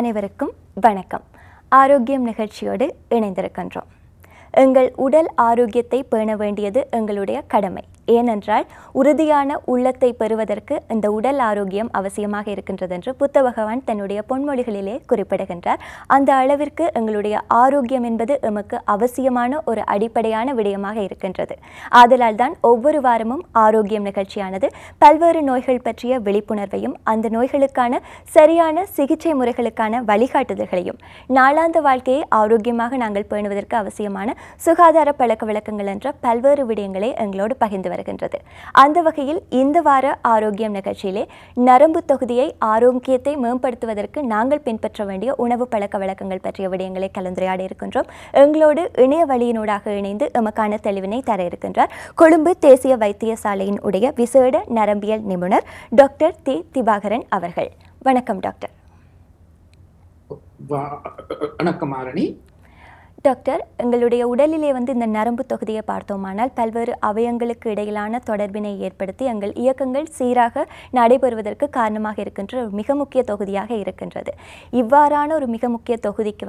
அனைவருக்கும் வணக்கம். ஆரோக்கியம் நிகழ்ச்சியோடு இணைந்திருக்கின்றோம். எங்கள் உடல் ஆரோக்கியத்தை பேண வேண்டியது எங்களுடைய கடமை. ஏனென்றால் உறுதியான உள்ளத்தை பெறுவதற்கு இந்த உடல் ஆரோக்கியம் அவசியமாக இருக்கின்றது என்று புத்த பகவான் தன்னுடைய பொன்மொழிகளிலே குறிப்பிடுகின்றார். அந்த அளவிற்கு எங்களுடைய ஆரோக்கியம் என்பது எமக்கு அவசியமான ஒரு அடிப்படையான விடயமாக இருக்கின்றது. ஆதலால் தான் ஒவ்வொரு வாரமும் ஆரோக்கியம் நிகழ்ச்சியானது பல்வேறு நோய்கள் பற்றிய விழிப்புணர்வையும் அந்த நோய்களுக்கான சரியான சிகிச்சை முறைகளுக்கான வழிகாட்டுதல்களையும் நாளாந்த வாழ்க்கையை ஆரோக்கியமாக நாங்கள் பேணுவதற்கு அவசியமான சுகாதார பழக்க வழக்கங்கள் என்ற பல்வேறு விடயங்களை எங்களோடு பகிர்ந்து வருகின்றது. அந்த வகையில் இந்த வார ஆரோக்கியம் நிகழ்ச்சியிலே நரம்பு தொகுதியை ஆரோக்கியத்தை மேம்படுத்துவதற்கு நாங்கள் பின்பற்ற வேண்டிய உணவு பழக்க வழக்கங்கள் பற்றிய விடயங்களை கலந்துரையாட இருக்கின்றோம். எங்களோடு இணைய வழியினூடாக இணைந்து எமக்கான தெளிவினை தர இருக்கின்றார் கொழும்பு தேசிய வைத்தியசாலையின் உடைய விசேட நரம்பியல் நிபுணர் டாக்டர் தி திவாகரன் அவர்கள். வணக்கம் டாக்டர். வணக்கம் ஆரணி. டாக்டர், எங்களுடைய உடலிலே இந்த நரம்பு தொகுதியை பார்த்தோமானால் பல்வேறு அவயங்களுக்கு இடையிலான தொடர்பினை ஏற்படுத்தி எங்கள் இயக்கங்கள் சீராக நடைபெறுவதற்கு காரணமாக இருக்கின்ற ஒரு மிக முக்கிய தொகுதியாக இருக்கின்றது. இவ்வாறான ஒரு மிக முக்கிய தொகுதிக்கு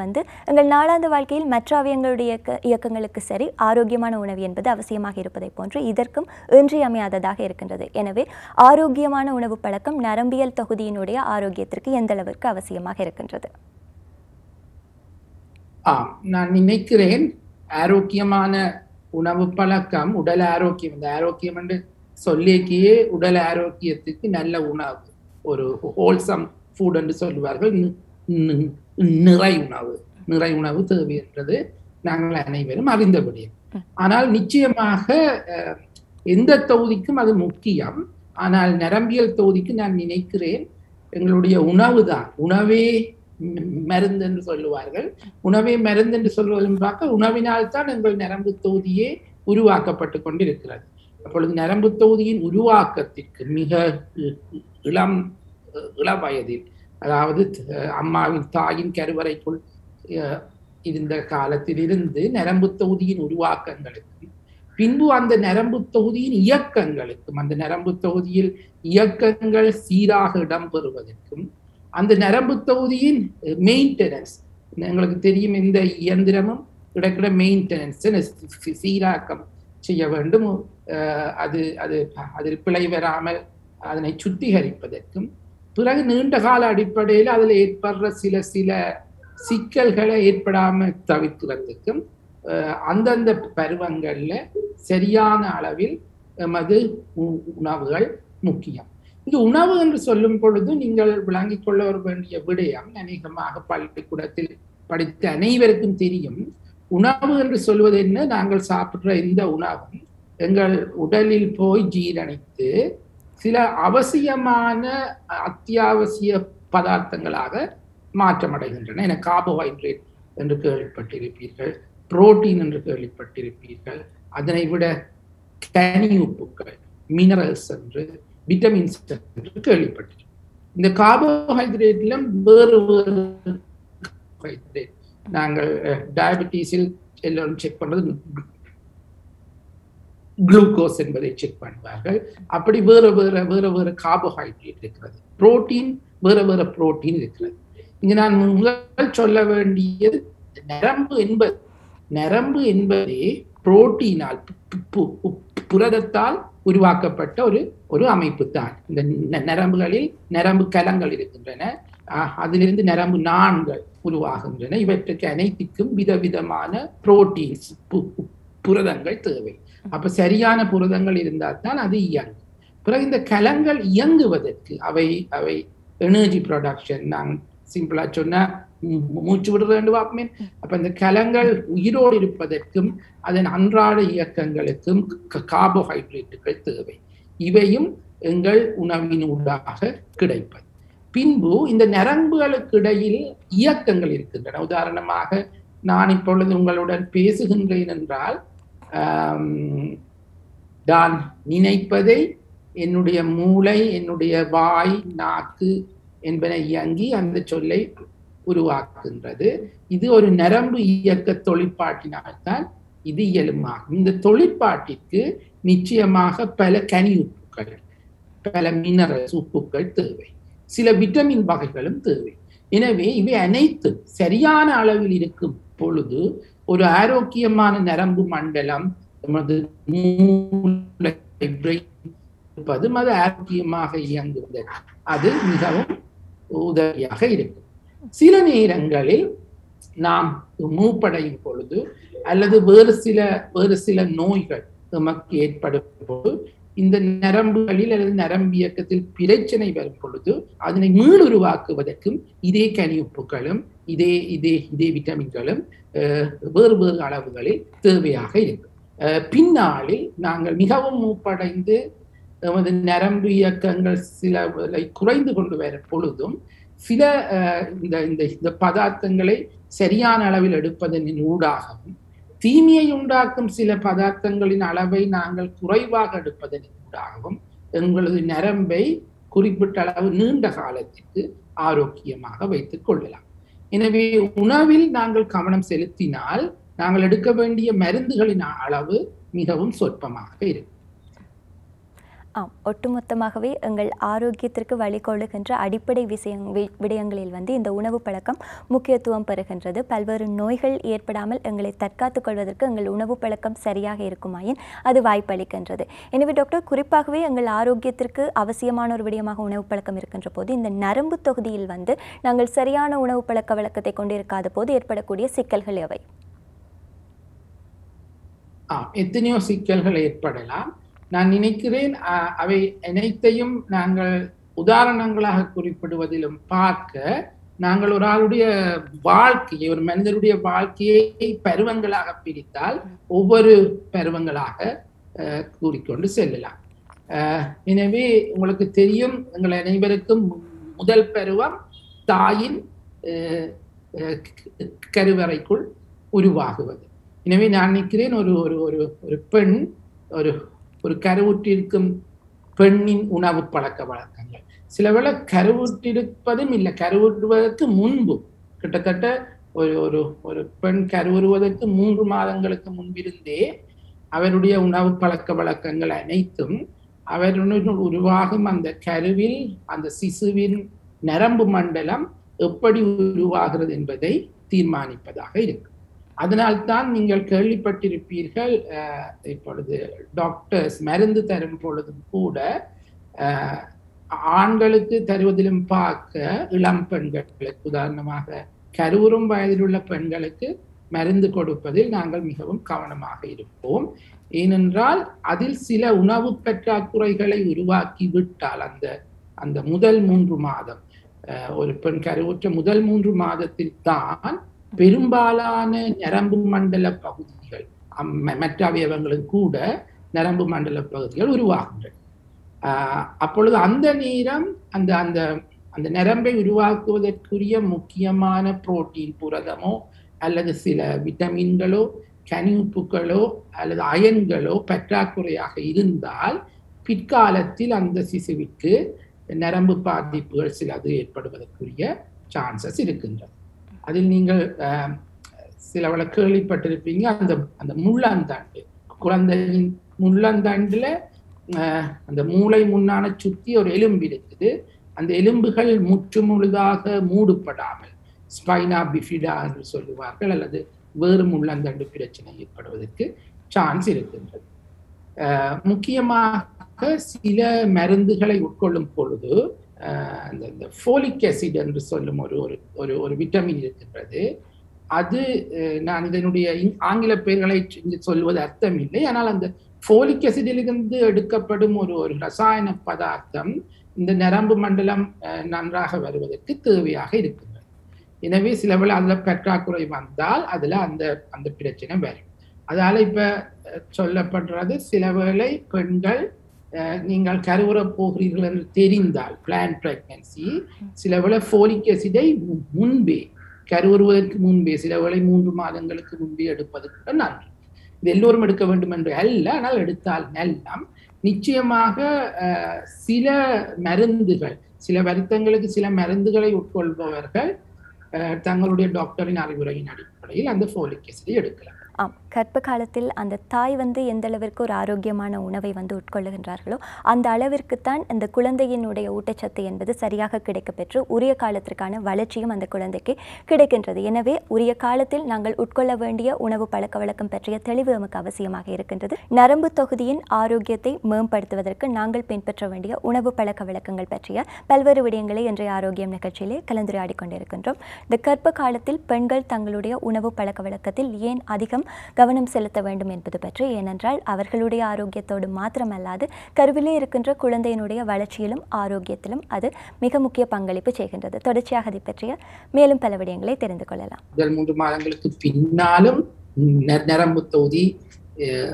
எங்கள் நாளாந்த வாழ்க்கையில் மற்ற அவயங்களுடைய இயக்கங்களுக்கு சரி ஆரோக்கியமான உணவு என்பது அவசியமாக இருப்பதை போன்று இதற்கும் இன்றியமையாததாக இருக்கின்றது. எனவே ஆரோக்கியமான உணவு பழக்கம் நரம்பியல் தொகுதியினுடைய ஆரோக்கியத்திற்கு எந்த அளவிற்கு அவசியமாக இருக்கின்றது? நான் நினைக்கிறேன் ஆரோக்கியமான உணவு பழக்கம் உடல் ஆரோக்கியம், இந்த ஆரோக்கியம் என்று சொல்லியே உடல் ஆரோக்கியத்துக்கு நல்ல உணவு, ஒரு ஹோல்சம் ஃபுட் என்று சொல்லுவார்கள். நிறை உணவு தேவை என்றது நாங்கள் அனைவரும் அறிந்தபடி. ஆனால் நிச்சயமாக எந்த தொகுதிக்கும் அது முக்கியம். ஆனால் நரம்பியல் தொகுதிக்கு நான் நினைக்கிறேன் எங்களுடைய உணவு தான். உணவே மருந்து என்று சொல்லுவார்கள். உணவை மருந்து என்று சொல்வதும் பார்க்க உணவினால் தான் எங்கள் நரம்பு தொகுதியே உருவாக்கப்பட்டு கொண்டிருக்கிறது. அப்பொழுது நரம்பு தொகுதியின் உருவாக்கத்திற்கு மிக இளம் வயதில், அதாவது அம்மாவின் தாயின் கருவறைக்குள் இருந்த காலத்தில் இருந்து நரம்பு தொகுதியின் உருவாக்கங்களுக்கும் பின்பு அந்த நரம்பு தொகுதியின் இயக்கங்களுக்கும், அந்த நரம்பு தொகுதியில் இயக்கங்கள் சீராக இடம்பெறுவதற்கும், அந்த நரம்பு தொகுதியின் மெயின்டெனன்ஸ், எங்களுக்கு தெரியும் இந்த இயந்திரமும் கிடைக்கிற மெயின்டெனன்ஸ் சீராக்கம் செய்ய வேண்டும். அதில் பிழை வராமல் அதனை சுத்திகரிப்பதற்கும், பிறகு நீண்ட கால அடிப்படையில் அதில் ஏற்படுற சில சிக்கல்களை ஏற்படாமல் தவிர்க்கிறதுக்கும் அந்தந்த பருவங்கள்ல சரியான அளவில் எமது உணவுகள் முக்கியம். இது உணவு என்று சொல்லும் பொழுது நீங்கள் விளங்கிக் கொள்ள வேண்டிய விடயம் அநேகமாக பள்ளிக்கூடத்தில் படித்த அனைவருக்கும் தெரியும். உணவு என்று சொல்வது என்ன? நாங்கள் சாப்பிடுற இந்த உணவும் எங்கள் உடலில் போய் ஜீரணித்து சில அவசியமான அத்தியாவசிய பதார்த்தங்களாக மாற்றமடைகின்றன. என கார்போஹைட்ரேட் என்று கேள்விப்பட்டிருப்பீர்கள், புரோட்டீன் என்று கேள்விப்பட்டிருப்பீர்கள், அதனை விட கனி உப்புக்கள், மினரல்ஸ் என்று, விட்டமின்ஸ் என்று கேள்விப்பட்டிருக்கோம். இந்த கார்போஹைட்ரேட்ல வேறு கார்போஹைட்ரேட் நாங்கள் டயபெட்டிஸில் எல்லோரும் செக் பண்றது குளுக்கோஸ் என்பதை செக் பண்ணுவார்கள். அப்படி வேறு கார்போஹைட்ரேட் இருக்கிறது. புரோட்டீன் வேறு புரோட்டீன் இருக்கிறது. இங்க நான் முதல் சொல்ல வேண்டியது நரம்பு என்பதே புரோட்டீனால் புரதத்தால் உருவாக்கப்பட்ட ஒரு அமைப்பு தான். இந்த நரம்புகளில் நரம்பு கலங்கள் இருக்கின்றன, அதிலிருந்து நரம்பு நாண்கள் உருவாகின்றன. இவற்றுக்கு அனைத்துக்கும் விதவிதமான புரோட்டீன்ஸ் புரதங்கள் தேவை. அப்ப சரியான புரதங்கள் இருந்தால் தான் அது இயங்கும். பிறகு இந்த கலங்கள் இயங்குவதற்கு அவை எனர்ஜி ப்ரொடக்ஷன், நாங்கள் சிம்பிளா சொன்னா மூச்சு விடுறது என்று பார்ப்போமே. அப்ப இந்த கலங்கள் உயிரோடு இருப்பதற்கும் அதன் அன்றாட இயக்கங்களுக்கும் கார்போஹைட்ரேட்டுகள் தேவை. இவையும் எங்கள் உணவின் ஊடாக கிடைப்பது. பின்பு இந்த நரம்புகளுக்கு இடையில் இயக்கங்கள் இருக்கின்றன. உதாரணமாக நான் இப்பொழுது உங்களுடன் பேசுகின்றேன் என்றால் நான் நினைப்பதை என்னுடைய மூளை, என்னுடைய வாய், நாக்கு என்பன இயங்கி அந்த சொல்லை உருவாக்குகின்றது. இது ஒரு நரம்பு இயக்க தொழிற்பாட்டினால்தான் இது இயலுமாகும். இந்த தொழிற்பாட்டிற்கு நிச்சயமாக பல கனி உப்புக்கள், பல மினரல்ஸ் உப்புக்கள் தேவை. சில விட்டமின் வகைகளும் தேவை. எனவே இவை அனைத்து சரியான அளவில் இருக்கும் பொழுது ஒரு ஆரோக்கியமான நரம்பு மண்டலம் நமது மூளை இருப்பது அது ஆரோக்கியமாக இயங்குவது அது மிகவும் உதவியாக இருக்கும். சில நேரங்களில் நாம் மூப்படையும் பொழுது அல்லது வேறு சில நோய்கள் நமக்கு ஏற்படும் போது இந்த நரம்புகளில் அல்லது நரம்பியக்கத்தில் பிரச்சனை வரும் பொழுது அதனை மீளுருவாக்குவதற்கும் இதே கனியுப்புகளும் இதே விட்டமின்களும் வேறு அளவுகளில் தேவையாக இருக்கும். பின்னாளில் நாங்கள் மிகவும் மூப்படைந்து நமது நரம்பு இயக்கங்கள் சில குறைந்து கொண்டு வரும் பொழுதும் சில இந்த பதார்த்தங்களை சரியான அளவில் எடுப்பதன் ஊடாகவும் தீமையை உண்டாக்கும் சில பதார்த்தங்களின் அளவை நாங்கள் குறைவாக எடுப்பதன் ஊடாகவும் எங்களது நரம்பை குறிப்பிட்ட அளவு நீண்ட காலத்திற்கு ஆரோக்கியமாக வைத்துக் கொள்ளலாம். எனவே உணவில் நாங்கள் கவனம் செலுத்தினால் நாங்கள் எடுக்க வேண்டிய மருந்துகளின் அளவு மிகவும் சொற்பமாக இருக்கும். ஒட்டுமொத்தமாகவே எங்கள் ஆரோக்கியத்திற்கு வழிகொள்ளுகின்ற அடிப்படை விடயங்களில் இந்த உணவு பழக்கம் முக்கியத்துவம் பெறுகின்றது. பல்வேறு நோய்கள் ஏற்படாமல் எங்களை தற்காத்துக் கொள்வதற்கு எங்கள் உணவு பழக்கம் சரியாக இருக்குமாயின் அது வாய்ப்பளிக்கின்றது. எனவே டாக்டர், குறிப்பாகவே எங்கள் ஆரோக்கியத்திற்கு அவசியமான ஒரு விடயமாக உணவு பழக்கம் இருக்கின்ற போது இந்த நரம்பு தொகுதியில் நாங்கள் சரியான உணவு பழக்க வழக்கத்தை கொண்டிருக்காத போது ஏற்படக்கூடிய சிக்கல்கள் எவை? எத்தனையோ சிக்கல்கள் ஏற்படலாம். நான் நினைக்கிறேன் அவை அனைத்தையும் நாங்கள் உதாரணங்களாக குறிப்பிடுவதிலும் பார்க்க நாங்கள் ஒரு ஆளுடைய வாழ்க்கையை, ஒரு மனிதனுடைய வாழ்க்கையை பருவங்களாக பிரித்தால் ஒவ்வொரு பருவங்களாக கூறிக்கொண்டு செல்லலாம். எனவே உங்களுக்கு தெரியும், எங்கள் அனைவருக்கும் முதல் பருவம் தாயின் கருவறைக்குள் உருவாகுவது. எனவே நான் நினைக்கிறேன் ஒரு பெண் ஒரு கருவுற்றிருக்கும் பெண்ணின் உணவு பழக்க வழக்கங்கள் சிலவேளை கருவுற்றிருப்பதும் இல்லை, கருவுறுவதற்கு முன்பு கிட்டத்தட்ட ஒரு பெண் கருவுறுவதற்கு 3 மாதங்களுக்கு முன்பிருந்தே அவருடைய உணவு பழக்க வழக்கங்கள் அனைத்தும் அவருடன் உருவாகும் அந்த கருவில் அந்த சிசுவின் நரம்பு மண்டலம் எப்படி உருவாகிறது என்பதை தீர்மானிப்பதாக இருக்கு. அதனால்தான் நீங்கள் கேள்விப்பட்டிருப்பீர்கள், இப்பொழுது டாக்டர்ஸ் மருந்து தரும் பொழுதும் கூட ஆண்களுக்கு தருவதிலும் பார்க்க இளம் பெண்களுக்கு, உதாரணமாக கருவுறும் வயதில் உள்ள பெண்களுக்கு மருந்து கொடுப்பதில் நாங்கள் மிகவும் கவனமாக இருப்போம். ஏனென்றால் அதில் சில உணவு பற்றாக்குறைகளை உருவாக்கி விட்டால் அந்த முதல் 3 மாதம், ஒரு பெண் கருவுற்ற முதல் 3 மாதத்தில் தான் பெரும்பாலான நரம்பு மண்டல பகுதிகள், மற்ற அவயவங்களுக்கு கூட நரம்பு மண்டல பகுதிகள் உருவாகின்றன. அப்பொழுது அந்த நேரம் அந்த நரம்பை உருவாக்குவதற்குரிய முக்கியமான புரோட்டீன், புரதமோ அல்லது சில விட்டமின்களோ கனியுப்புகளோ அல்லது அயன்களோ பற்றாக்குறையாக இருந்தால் பிற்காலத்தில் அந்த சிசுவிற்கு நரம்பு பாதிப்புகள் சிலது ஏற்படுவதற்குரிய சான்சஸ் இருக்கின்றது. அதில் நீங்கள் சில கேள்விப்பட்டிருப்பீங்க, அந்த முள்ளந்தாண்டு, குழந்தையின் முள்ளந்தாண்டுல அந்த மூளை முன்னான சுற்றி ஒரு எலும்பு இருக்குது. அந்த எலும்புகள் முழுதாக மூடப்படாமல் ஸ்பைனா பிஃபிடா என்று சொல்லுவார்கள், அல்லது வேறு முள்ளந்தண்டு பிரச்சனை ஏற்படுவதற்கு சான்ஸ் இருக்கின்றது. முக்கியமாக சில மருந்துகளை உட்கொள்ளும் பொழுது அந்த ஃபோலிக் ஆசிட் என்று சொல்லும் ஒரு விட்டமின் இருக்கின்றது. அது நான் இதனுடைய ஆங்கில பெயர்களை சொல்வது அர்த்தம் இல்லை, ஆனால் அந்த ஃபோலிக் ஆசிடிலிருந்து எடுக்கப்படும் ஒரு ரசாயன பதார்த்தம் இந்த நரம்பு மண்டலம் நன்றாக வருவதற்கு தேவையாக இருக்கின்றது. எனவே சிலவேளை அதுல பற்றாக்குறை வந்தால் அதுல அந்த பிரச்சனை வரும். அதால இப்ப சொல்லப்படுறது, சிலவேளை பெண்கள் நீங்கள் கருவுற போகிறீர்கள் என்று தெரிந்தால் பிளான் பிரெக்னன்சி, சிலவேளை ஃபோலிக் ஆசிடை முன்பே, கருவுறுவதற்கு முன்பே, சிலவேளை 3 மாதங்களுக்கு முன்பே எடுப்பது கூட நன்று. இது எல்லோரும் எடுக்க வேண்டும் என்று அல்ல, ஆனால் எடுத்தால் நல்லம். நிச்சயமாக சில மருந்துகள், சில வருத்தங்களுக்கு சில மருந்துகளை உட்கொள்பவர்கள் தங்களுடைய டாக்டரின் அறிவுரையின் அடிப்படையில் அந்த ஃபோலிக் ஆசிடை எடுக்கலாம். கர்ப்ப காலத்தில் அந்த தாய் எந்த அளவிற்கு ஒரு ஆரோக்கியமான உணவை உட்கொள்ளுகின்றார்களோ அந்த அளவிற்குத்தான் அந்த குழந்தையினுடைய ஊட்டச்சத்து என்பது சரியாக கிடைக்கப்பெற்று உரிய காலத்திற்கான வளர்ச்சியும் அந்த குழந்தைக்கு கிடைக்கின்றது. எனவே உரிய காலத்தில் நாங்கள் உட்கொள்ள வேண்டிய உணவு பழக்க வழக்கம் பற்றிய தெளிவு நமக்கு அவசியமாக இருக்கின்றது. நரம்பு தொகுதியின் ஆரோக்கியத்தை மேம்படுத்துவதற்கு நாங்கள் பின்பற்ற வேண்டிய உணவு பழக்க வழக்கங்கள் பற்றிய பல்வேறு விடயங்களை இன்றைய ஆரோக்கியம் நிகழ்ச்சியிலே கலந்துரையாடி கொண்டிருக்கின்றோம். இந்த கர்ப்ப காலத்தில் பெண்கள் தங்களுடைய உணவு பழக்க வழக்கத்தில் ஏன் அதிகம் கவனம் செலுத்த வேண்டும் என்பது பற்றி, ஏனென்றால் அவர்களுடைய ஆரோக்கியத்தோடு மாத்திரமல்லாது கருவிலே இருக்கின்ற குழந்தையினுடைய வளர்ச்சியிலும் ஆரோக்கியத்திலும் அது மிக முக்கிய பங்களிப்பு செய்கின்றது. தொடர்ச்சியாக அதை பற்றிய மேலும் பல விடயங்களை தெரிந்து கொள்ளலாம். முதல் 3 மாதங்களுக்கு பின்னாலும் நரம்பு தொகுதி,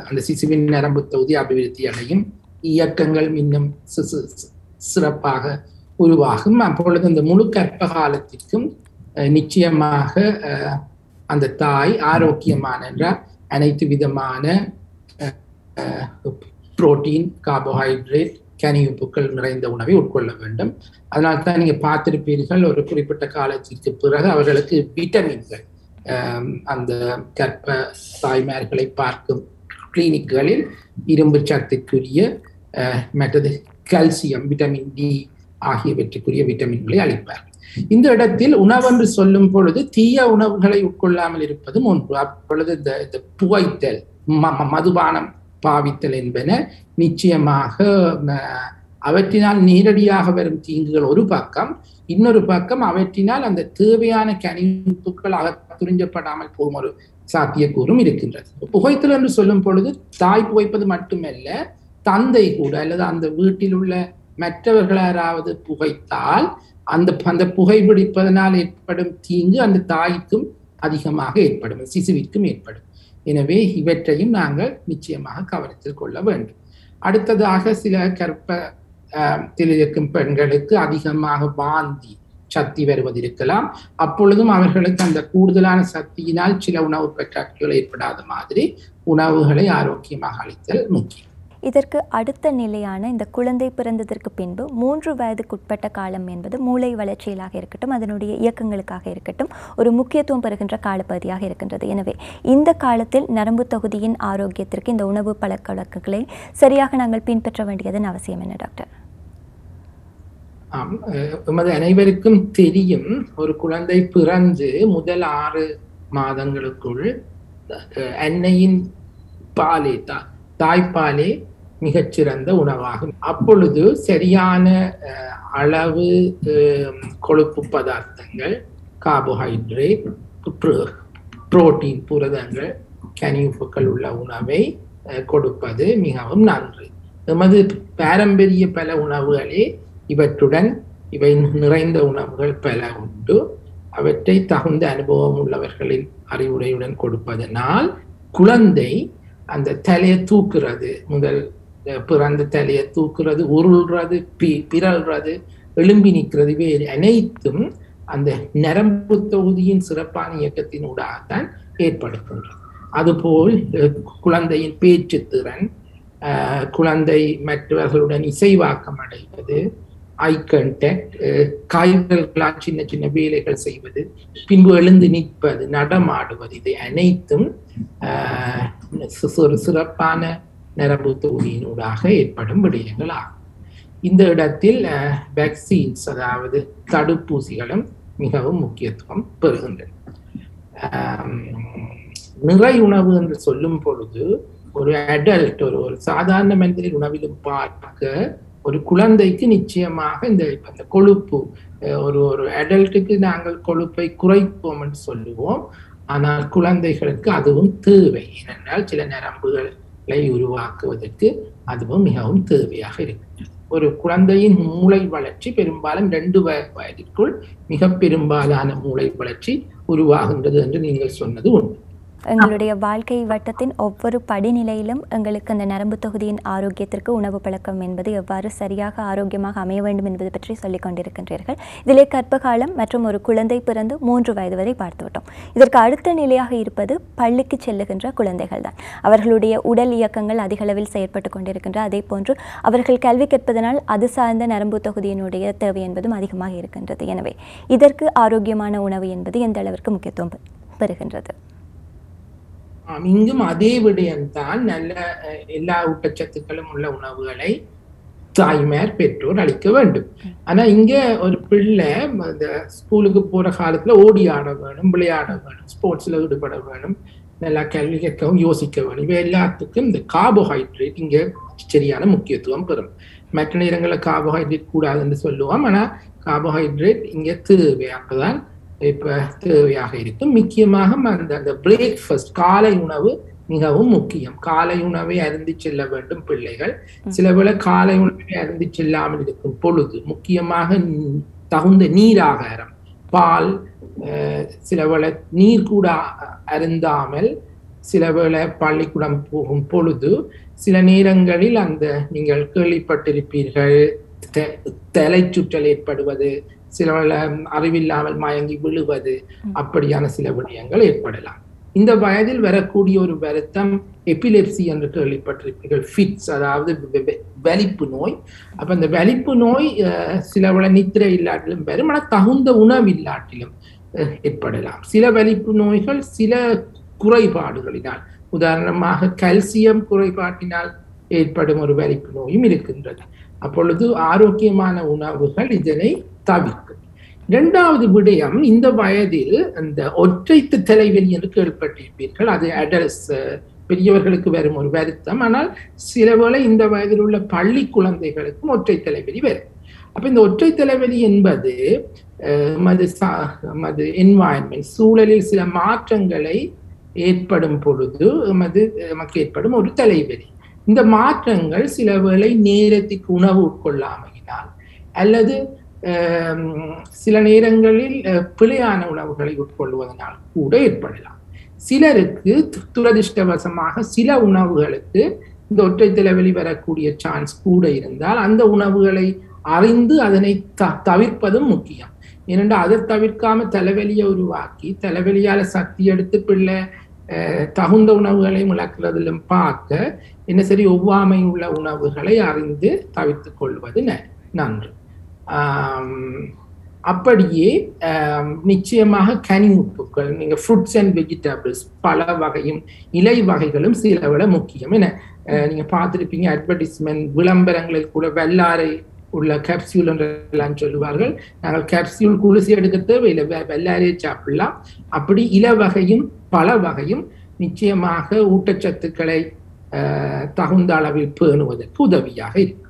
அந்த சிசுவின் நரம்பு தொகுதி அபிவிருத்தி அடையும், இயக்கங்கள் இன்னும் சிறப்பாக உருவாகும். அப்பொழுது இந்த முழு கர்ப்ப காலத்திற்கும் நிச்சயமாக அந்த தாய் ஆரோக்கியமான என்றால் அனைத்து விதமான புரோட்டீன், கார்போஹைட்ரேட், கனியுப்புக்கள் நிறைந்த உணவை உட்கொள்ள வேண்டும். அதனால தான் நீங்க பார்த்திருப்பீர்கள், ஒரு குறிப்பிட்ட காலத்திற்கு பிறகு அவர்களுக்கு விட்டமின்கள் அந்த கர்ப்ப தாய்மார்களை பார்க்கும் கிளினிக்குகளில் இரும்பு சத்துக்குரிய மற்றது கால்சியம், விட்டமின் டி ஆகியவற்றுக்குரிய விட்டமின்களை அளிப்பார். இந்த இடத்தில் உணவென்று சொல்லும் பொழுது தீய உணவுகளை உட்கொள்ளாமல் இருப்பதும் ஒன்று. அப்பொழுது இந்த புகைத்தல், மதுபானம் பாவித்தல் என்பன நிச்சயமாக அவற்றினால் நேரடியாக வரும் தீங்குகள் ஒரு பக்கம், இன்னொரு பக்கம் அவற்றினால் அந்த தேவையான கனிப்புகள் துரிஞ்சப்படாமல் போகும் ஒரு சாத்தியக்கூறும் இருக்கின்றது. புகைத்தல் என்று சொல்லும் பொழுது தாய் புகைப்பது மட்டுமல்ல, தந்தை கூட அல்லது அந்த வீட்டில் உள்ள மற்றவர்கள் யாராவது புகைத்தால் அந்த புகைப்பிடிப்பதனால் ஏற்படும் தீங்கு அந்த தாய்க்கும் அதிகமாக ஏற்படும், சிசுவிற்கும் ஏற்படும். எனவே இவற்றையும் நாங்கள் நிச்சயமாக கவனத்தில் கொள்ள வேண்டும். அடுத்ததாக சில கர்ப்பத்தில் இருக்கும் பெண்களுக்கு அதிகமாக வாந்தி சக்தி வருவதிருக்கலாம். அப்பொழுதும் அவர்களுக்கு அந்த கூடுதலான சக்தியினால் சில உணவு பற்றாக்குறைகள் ஏற்படாத மாதிரி உணவுகளை ஆரோக்கியமாக அளித்தல் முக்கியம். இதற்கு அடுத்த நிலையான இந்த குழந்தை பிறந்ததற்கு பின்பு 3 வயதுக்குட்பட்ட காலம் என்பது மூளை வளர்ச்சியிலாக இருக்கட்டும், அதனுடைய இயக்கங்களுக்காக இருக்கட்டும், ஒரு முக்கியத்துவம் பெறுகின்ற காலப்பகுதியாக இருக்கின்றது. எனவே இந்த காலத்தில் நரம்பு தொகுதியின் ஆரோக்கியத்திற்கு இந்த உணவு பழக்க வழக்கங்களை சரியாக நாங்கள் பின்பற்ற வேண்டியதன் அவசியம் என்ன டாக்டர்? எமது அனைவருக்கும் தெரியும், ஒரு குழந்தை பிறந்து முதல் 6 மாதங்களுக்குள் அன்னையின் பாலே, தாய்ப்பாலே மிகச்சிறந்த உணவாகும். அப்பொழுது சரியான அளவு கொழுப்பு பதார்த்தங்கள், கார்போஹைட்ரேட், புரோட்டீன், புரதங்கள், கனியுப்புக்கள் உள்ள உணவை கொடுப்பது மிகவும் நன்று. எமது பாரம்பரிய பல உணவுகளே இவற்றுடன் இவை நிறைந்த உணவுகள் பல உண்டு. அவற்றை தகுந்த அனுபவம் உள்ளவர்களின் அறிவுரையுடன் கொடுப்பதனால் குழந்தை அந்த தலையை தூக்குறது, முதல் பிறந்த தலையை தூக்குறது, உருள்றது, பிறல்றது, எழும்பி நிற்கிறது, வேறு அனைத்தும் அந்த நரம்பு தொகுதியின் சிறப்பான இயக்கத்தினூடாகத்தான் ஏற்படுகின்றது. அதுபோல் குழந்தையின் பேச்சு திறன், குழந்தை மற்றவர்களுடன் இசைவாக்கம் அடைவது, ஐ கான்டாக்ட், காய்களால் சின்ன சின்ன வேலைகள் செய்வது, பின்பு எழுந்து நிற்பது, நடமாடுவது, இதை அனைத்தும் ஒரு சிறப்பான நரம்பு தொகுதியினூடாக ஏற்படும் விடயங்கள் ஆகும். இந்த இடத்தில் வேக்சின்ஸ், அதாவது தடுப்பூசிகளும் மிகவும் முக்கியத்துவம் பெறுகின்றன. நிறை உணவு என்று சொல்லும் பொழுது ஒரு அடல்ட், ஒரு சாதாரண மனிதனின் உணவிலும் பார்க்க ஒரு குழந்தைக்கு நிச்சயமாக இந்த கொழுப்பு, ஒரு அடல்ட்டுக்கு நாங்கள் கொழுப்பை குறைப்போம் என்று சொல்லுவோம். ஆனால் குழந்தைகளுக்கு அதுவும் தேவை. ஏனென்றால் சில நரம்புகளை உருவாக்குவதற்கு அதுவும் மிகவும் தேவையாக இருக்கிறது. ஒரு குழந்தையின் மூளை வளர்ச்சி பெரும்பாலும் 2 வயதிற்குள் மிக பெரும்பாலான மூளை வளர்ச்சி உருவாகின்றது என்று நீங்கள் சொன்னது உண்டு. எங்களுடைய வாழ்க்கை வட்டத்தின் ஒவ்வொரு படிநிலையிலும் எங்களுக்கு அந்த நரம்பு தொகுதியின் ஆரோக்கியத்திற்கு உணவு பழக்கம் என்பது எவ்வாறு சரியாக ஆரோக்கியமாக அமைய வேண்டும் என்பது பற்றி சொல்லிக் கொண்டிருக்கின்றீர்கள். இதிலே கர்ப்பகாலம் மற்றும் ஒரு குழந்தை பிறந்து 3 வயது வரை பார்த்துவிட்டோம். இதற்கு அடுத்த நிலையாக இருப்பது பள்ளிக்கு செல்லுகின்ற குழந்தைகள் தான். அவர்களுடைய உடல் இயக்கங்கள் அதிக அளவில் செயற்பட்டு கொண்டிருக்கின்ற, அதே போன்று அவர்கள் கல்வி கற்பதனால் அது சார்ந்த நரம்பு தொகுதியினுடைய தேவை என்பதும் அதிகமாக இருக்கின்றது. எனவே இதற்கு ஆரோக்கியமான உணவு என்பது எந்த அளவிற்கு முக்கியத்துவம் பெறுகின்றது? இங்கும் அதே விடயம்தான். நல்ல எல்லா ஊட்டச்சத்துக்களும் உள்ள உணவுகளை தாய்மார் பெற்றோர் அளிக்க வேண்டும். ஆனா இங்க ஒரு பிள்ளை இந்த ஸ்கூலுக்கு போற காலத்துல ஓடி ஆட வேணும், விளையாட வேணும், ஸ்போர்ட்ஸ்ல ஈடுபட வேணும், நல்லா கல்வி கேட்கவும் யோசிக்க வேணும். இவை எல்லாத்துக்கும் இந்த கார்போஹைட்ரேட் இங்க சரியான முக்கியத்துவம் பெறும். மற்ற நேரங்களில் கார்போஹைட்ரேட் கூடாதுன்னு சொல்லுவோம், ஆனா கார்போஹைட்ரேட் இங்க தேவையாகதான் இப்ப தேவையாக இருக்கும். முக்கியமாக அந்த பிரேக்ஃபாஸ்ட், காலை உணவு மிகவும் முக்கியம். காலை உணவை அருந்தி செல்ல வேண்டும் பிள்ளைகள். சில வேளை காலை உணவை அருந்தி செல்லாமல் இருக்கும் பொழுது முக்கியமாக தகுந்த நீராகாரம், பால், சில வேளை நீர் கூட அருந்தாமல் சில வேளை பள்ளிக்கூடம் போகும் பொழுது சில நேரங்களில் அந்த நீங்கள் கேள்விப்பட்டிருப்பீர்கள், தலை சுற்றல் ஏற்படுவது, சில வேளை அறிவில்லாமல் மயங்கி விழுவது, அப்படியான சில விடயங்கள் ஏற்படலாம். இந்த வயதில் வரக்கூடிய ஒரு வருத்தம் எபிலெப்சி என்று கேள்விப்பட்டிருப்பீர்கள், ஃபிட்ஸ், அதாவது வலிப்பு நோய். அப்ப இந்த வலிப்பு நோய் சில வேளை நித்திரை இல்லாட்டிலும் வரும், ஆனால் தகுந்த உணவு இல்லாட்டிலும் ஏற்படலாம். சில வலிப்பு நோய்கள் சில குறைபாடுகளினால், உதாரணமாக கால்சியம் குறைபாட்டினால் ஏற்படும் ஒரு வலிப்பு நோயும் இருக்கின்றது. அப்பொழுது ஆரோக்கியமான உணவுகள் இதனை தவிர்க்கும். இரண்டாவது விடயம், இந்த வயதில் அந்த ஒற்றை தலைவலி என்று கேள்விப்பட்டிருப்பீர்கள். அது அடல்ட்ஸ், பெரியவர்களுக்கு வரும் ஒரு வருத்தம். ஆனால் சில வேளை இந்த வயதில் உள்ள பள்ளி குழந்தைகளுக்கும் ஒற்றை தலைவலி வரும். அப்ப இந்த ஒற்றை தலைவலி என்பது என்வாயன்மெண்ட், சூழலில் சில மாற்றங்களை ஏற்படும் பொழுது நமக்கு ஏற்படும் ஒரு தலைவலி. இந்த மாற்றங்கள் சில வேளை நேரத்துக்கு உணவு உட்கொள்ளாமையினால் அல்லது சில நேரங்களில் பிழையான உணவுகளை உட்கொள்வதனால் கூட ஏற்படலாம். சிலருக்கு துரதிருஷ்டவசமாக சில உணவுகளுக்கு இந்த ஒற்றை தலைவலி வரக்கூடிய சான்ஸ் கூட இருந்தால் அந்த உணவுகளை அறிந்து அதனை தவிர்ப்பதும் முக்கியம். ஏனென்றால் அதை தவிர்க்காம தலைவலியை உருவாக்கி தலைவலியால சக்தி எடுத்து பிள்ளை தகுந்த உணவுகளை முழக்கிறதிலும் பார்க்க என்ன சரி, ஒவ்வாமை உள்ள உணவுகளை அறிந்து தவிர்த்து கொள்வது நன்று. அப்படியே நிச்சயமாக கனி உப்புக்கள், நீங்க ஃப்ரூட்ஸ் அண்ட் வெஜிடபிள்ஸ், பல வகையும் இலை வகைகளும் சில விட முக்கியம். என்ன நீங்க பார்த்துருப்பீங்க அட்வர்டைஸ்மெண்ட் விளம்பரங்களில் கூட வெள்ளாரை உள்ள கேப்சியூல் என்றெல்லாம் சொல்லுவார்கள். நாங்கள் கேப்சியூல் குளிசி எடுக்க தேவையில்லை, வெள்ளாரையை சாப்பிடலாம். அப்படி இல வகையும் பல வகையும் நிச்சயமாக ஊட்டச்சத்துக்களை தகுந்த அளவில் பேணுவதற்கு உதவியாக இருக்கு.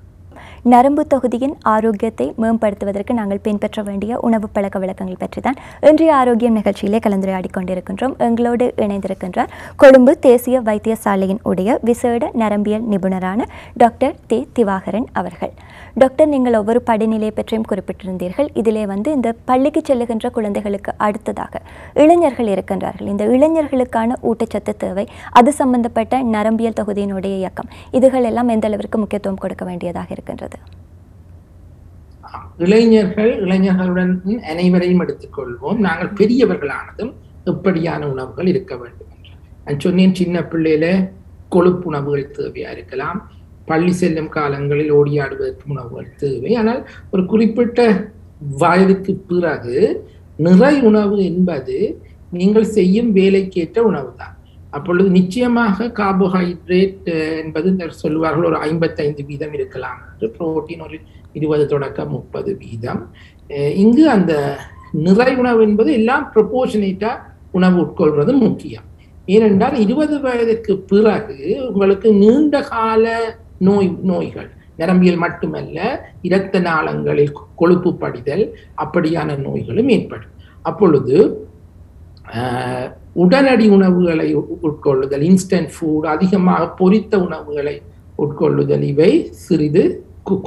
நரம்பு தொகுதியின் ஆரோக்கியத்தை மேம்படுத்துவதற்கு நாங்கள் பின்பற்ற வேண்டிய உணவு பழக்க வழக்கங்கள் பற்றி தான் இன்றைய ஆரோக்கியம் நிகழ்ச்சியிலே கலந்துரையாடி கொண்டிருக்கின்றோம். எங்களோடு இணைந்திருக்கின்றார் கொழும்பு தேசிய வைத்தியசாலையின் உடைய விசேட நரம்பியல் நிபுணரான டாக்டர் தே திவாகரன் அவர்கள். டாக்டர், நீங்கள் ஒவ்வொரு படிநிலை பற்றியும் குறிப்பிட்டிருந்தீர்கள். இதிலே இந்த பள்ளிக்கு செல்லுகின்ற குழந்தைகளுக்கு அடுத்ததாக இளைஞர்கள் இருக்கின்றார்கள். இந்த இளைஞர்களுக்கான ஊட்டச்சத்து தேவை, அது சம்பந்தப்பட்ட நரம்பியல் தொகுதியினுடைய இயக்கம், இதுகள் எல்லாம் எந்த அளவிற்கு முக்கியத்துவம் கொடுக்க வேண்டியதாக இருக்கின்றது? இளைஞர்களுடன் அனைவரையும் எடுத்துக்கொள்வோம். நாங்கள் பெரியவர்களானதும் எப்படியான உணவுகள் இருக்க வேண்டும் என்று நான் சொன்னேன். சின்ன பிள்ளையில கொழுப்பு உணவுகள் தேவையா இருக்கலாம், பள்ளி செல்லும் காலங்களில் ஓடியாடுவதற்கு உணவுகள் தேவை. ஆனால் ஒரு குறிப்பிட்ட வயதுக்கு பிறகு நிறை உணவு என்பது நீங்கள் செய்யும் வேலைக்கேற்ற உணவு தான். அப்பொழுது நிச்சயமாக கார்போஹைட்ரேட் என்பது சொல்லுவார்கள் ஒரு 55% இருக்கலாம் என்று, புரோட்டீன் ஒரு 20 தொடக்கம் 30%. இங்கு அந்த நிறை உணவு என்பது எல்லாம் ப்ரொபோர்ஷனேட்டா உணவு உட்கொள்வது முக்கியம். ஏனென்றால் 20 வயதுக்கு பிறகு உங்களுக்கு நீண்ட கால நோய்கள், நரம்பியல் மட்டுமல்ல, இரத்த நாளங்களில் கொழுப்பு படிதல், அப்படியான நோய்களும் ஏற்படும். அப்பொழுது உடனடி உணவுகளை உட்கொள்ளுதல், இன்ஸ்டன்ட் ஃபுட், அதிகமாக பொரித்த உணவுகளை உட்கொள்ளுதல், இவை சிறிது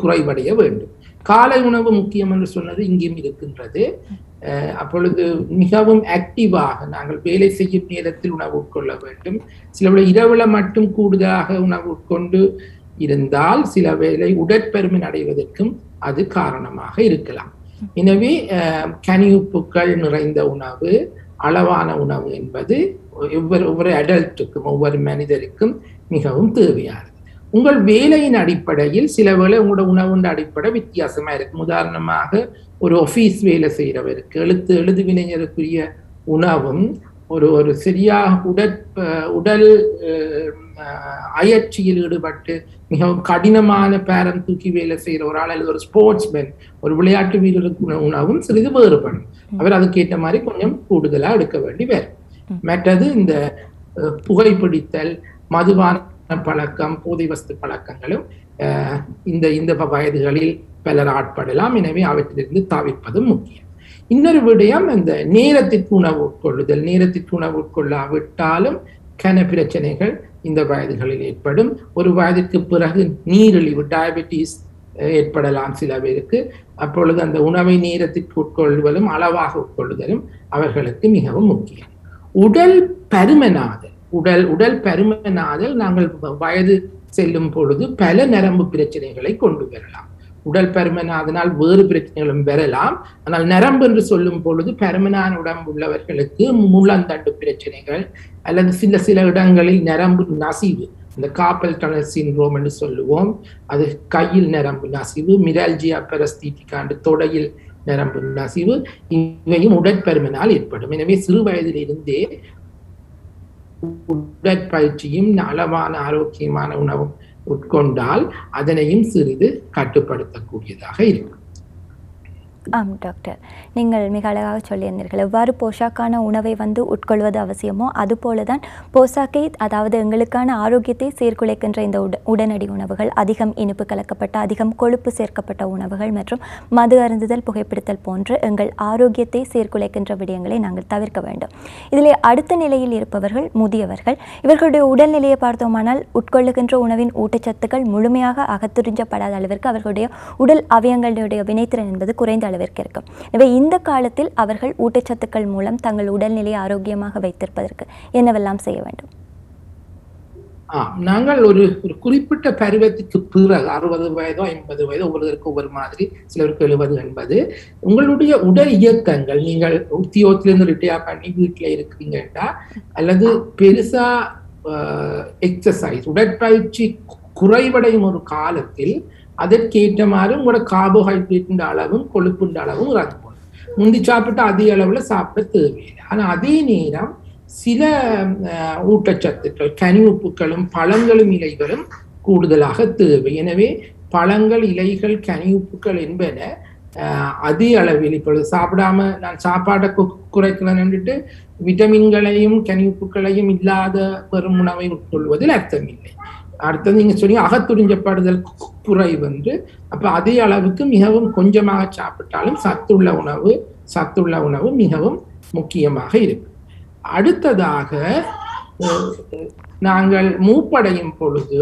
குறைவடைய வேண்டும். காலை உணவு முக்கியம் என்று சொன்னது இங்கேயும் இருக்கின்றது. அப்பொழுது மிகவும் ஆக்டிவாக நாங்கள் வேலை செய்யும் நேரத்தில் உணவு உட்கொள்ள வேண்டும். சில இரவுல மட்டும் கூடுதலாக உணவு உட்கொண்டு இருந்தால் சில வேளை உடற்பருமன் அடைவதற்கும் அது காரணமாக இருக்கலாம். எனவே கனி உப்புக்கள் நிறைந்த உணவு, அளவான உணவு என்பது ஒவ்வொரு அடல்ட்டுக்கும் ஒவ்வொரு மனிதருக்கும் மிகவும் தேவையானது. உங்கள் வேலையின் அடிப்படையில் சில வேளை உங்களோட உணவுன்ற அடிப்படை வித்தியாசமா இருக்கும். உதாரணமாக ஒரு ஆஃபீஸ் வேலை செய்கிறவருக்கு எழுதுவினைஞருக்குரிய உணவும் ஒரு ஒரு சரியாக உடல் அயற்சியில் ஈடுபட்டு மிகவும் கடினமான பேரம் தூக்கி வேலை செய்கிற ஒரு ஆள் அல்லது ஒரு ஸ்போர்ட்ஸ்மேன், ஒரு விளையாட்டு வீரருக்கு உணவும் சிறிது வேறுபடும். அவர் அதுக்கேற்ற மாதிரி கொஞ்சம் கூடுதலா எடுக்க வேண்டி வரும். மற்றது இந்த புகைப்பிடித்தல், மதுபான பழக்கம், போதை வஸ்து பழக்கங்களும் இந்த வயதுகளில் பலர் ஆட்படலாம். எனவே அவற்றிலிருந்து தவிர்ப்பதும் முக்கியம். இன்னொரு விடயம், இந்த நேரத்திற்கு உணவு உட்கொள்ளுதல். நேரத்திற்கு உணவு உட்கொள்ளாவிட்டாலும் கன பிரச்சனைகள் இந்த வயதுகளில் ஏற்படும். ஒரு வயதிற்கு பிறகு நீரிழிவு, டயபெட்டிஸ் ஏற்படலாம் சில பேருக்கு. அப்பொழுது அந்த உணவை நேரத்திற்கு உட்கொள்வதும் அளவாக உட்கொள்ளுதலும் அவர்களுக்கு மிகவும் முக்கியம். உடல் பருமனாதல், உடல் பருமனாதல் நாங்கள் வயது செல்லும் பொழுது பல நரம்பு பிரச்சனைகளை கொண்டு வரலாம். உடல் பருமனாதனால் வேறு பிரச்சனைகளும் வரலாம். ஆனால் நரம்பு என்று சொல்லும் பொழுது பருமனான உடம்பு உள்ளவர்களுக்கு முள்ளந்தண்டு பிரச்சனைகள் அல்லது சில இடங்களில் நரம்பு நசிவு, இந்த காப்பல் டனல் சிண்ட்ரோம் என்று சொல்லுவோம், அது கையில் நரம்பு நசிவு, மிரால்ஜியா பெரஸ்தீட்டிகா தொடையில் நரம்பு நசிவு, இவையும் உடற்பருமனால் ஏற்படும். எனவே சிறு வயதிலிருந்தே உடற்பயிற்சியும் அளவான ஆரோக்கியமான உணவும் உட்கொண்டால் அதனையும் சிறிது கட்டுப்படுத்தக்கூடியதாக இருக்கும். ஆம் டாக்டர், நீங்கள் மிக அழகாக சொல்லியிருந்தீர்கள். எவ்வாறு போஷாக்கான உணவை உட்கொள்வது அவசியமோ அதுபோல தான் போஷாக்கை, அதாவது எங்களுக்கான ஆரோக்கியத்தை சீர்குலைக்கின்ற இந்த உடனடி உணவுகள், அதிகம் இனிப்பு கலக்கப்பட்ட, அதிகம் கொழுப்பு சேர்க்கப்பட்ட உணவுகள் மற்றும் மது அருந்துதல், புகைப்பிடித்தல் போன்ற எங்கள் ஆரோக்கியத்தை சீர்குலைக்கின்ற விடயங்களை நாங்கள் தவிர்க்க வேண்டும். இதில் அடுத்த நிலையில் இருப்பவர்கள் முதியவர்கள். இவர்களுடைய உடல்நிலையை பார்த்தோமானால் உட்கொள்ளுகின்ற உணவின் ஊட்டச்சத்துக்கள் முழுமையாக அகத்துறிஞ்சப்படாத அளவிற்கு அவர்களுடைய உடல் அவயங்களுடைய வினைத்திறன் என்பது குறைந்த அளவிற்கு இருக்கும். எனவே இந்த காலத்தில் அவர்கள் ஊட்டச்சத்துக்கள் மூலம் தங்கள் உடல்நிலையை ஆரோக்கியமாக வைத்திருப்பதற்கு என்னவெல்லாம் செய்ய வேண்டும்? நாங்கள் ஒரு குறிப்பிட்ட பருவத்துக்கு பிறகு 60 வயதோ 50 வயதோ, ஒவ்வொருவருக்கு ஒவ்வொரு மாதிரி, சிலருக்கு 70 80, உங்களுடைய உடல் இயக்கங்கள், நீங்கள் உத்தியோகத்திலிருந்து ரிட்டையர் பண்ணி வீட்டில் இருக்கிறீங்கன்னா அல்லது பெருசா எக்ஸசைஸ் உடற்பயிற்சி குறைவடையும் ஒரு காலத்தில் அதற்கேற்ற மாதிரி உங்களோட கார்போஹைட்ரேட் அளவும் கொழுப்புண்ட அளவும் இறங்கும். முந்தி சாப்பிட்டு அதிக அளவுல சாப்பிட தேவையில்லை. ஆனா அதே நேரம் சில ஊட்டச்சத்துக்கள், கனி உப்புக்களும் பழங்களும் இலைகளும் கூடுதலாக தேவை. எனவே பழங்கள், இலைகள், கனி உப்புக்கள் என்பன அதிக அளவில், இப்பொழுது சாப்பிடாம நான் சாப்பாட்டை குறைக்கணும்னுட்டு விட்டமின்களையும் கனி உப்புக்களையும் இல்லாத பெரும் உணவை உட்கொள்வதில் அர்த்தமில்லை. அடுத்தது நீங்க சொல்லி அகத்துறிஞ்சப்படுதல் குறைவு என்று, அப்ப அதே அளவுக்கு மிகவும் கொஞ்சமாக சாப்பிட்டாலும் சத்துள்ள உணவு மிகவும் முக்கியமாக இருக்கு. அடுத்ததாக நாங்கள் மூப்படையும் பொழுது